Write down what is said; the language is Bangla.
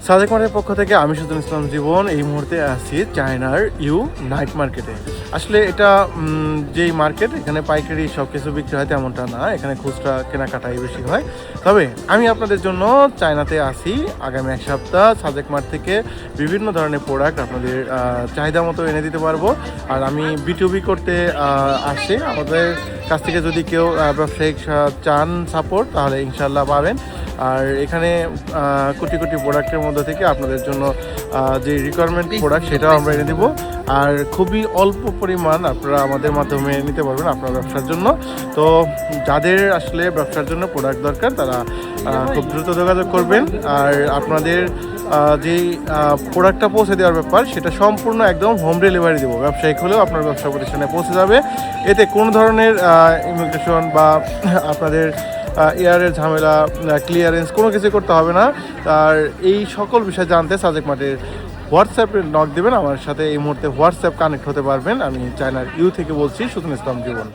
সাদেক মার্টের পক্ষ থেকে আমি সুজন ইসলাম জীবন এই মুহূর্তে আছি চায়নার ইউ নাইট মার্কেটে। আসলে এটা যেই মার্কেট, এখানে পাইকারি সব কিছু বিক্রি হয় তেমনটা না, এখানে খুচরা কেনাকাটাই বেশি হয়। তবে আমি আপনাদের জন্য চায়নাতে আসি আগামী এক সপ্তাহ। সাদেক মার্ট থেকে বিভিন্ন ধরনের প্রোডাক্ট আপনাদের চাহিদা মতো এনে দিতে পারবো। আর আমি বিটুবি করতে আসছি, আমাদের কাছ থেকে যদি কেউ ব্যবসায়িক চান সাপোর্ট, তাহলে ইনশাল্লাহ পাবেন। আর এখানে কোটি কোটি প্রোডাক্টের মধ্যে থেকে আপনাদের জন্য যে রিকোয়ারমেন্ট প্রোডাক্ট সেটাও আমরা এনে দেবো। আর খুবই অল্প পরিমাণ আপনারা আমাদের মাধ্যমে নিতে পারবেন আপনার ব্যবসার জন্য। তো যাদের আসলে ব্যবসার জন্য প্রোডাক্ট দরকার তারা খুব দ্রুত যোগাযোগ করবেন। আর আপনাদের যেই প্রোডাক্টটা পৌঁছে দেওয়ার ব্যাপার, সেটা সম্পূর্ণ একদম হোম ডেলিভারি দেবো। ব্যবসায়িক হলেও আপনার ব্যবসা প্রতিষ্ঠানে পৌঁছে যাবে। এতে কোনো ধরনের ইমিগ্রেশন বা আপনাদের এয়ারের ঝামেলা, ক্লিয়ারেন্স কোনো কিছু করতে হবে না। আর এই সকল বিষয় জানতে সাদেক মার্টের হোয়াটসঅ্যাপে নক দেবেন, আমার সাথে এই মুহূর্তে হোয়াটসঅ্যাপ কানেক্ট হতে পারবেন। আমি চায়নার ইউ থেকে বলছি, সুজন ইসলাম জীবন।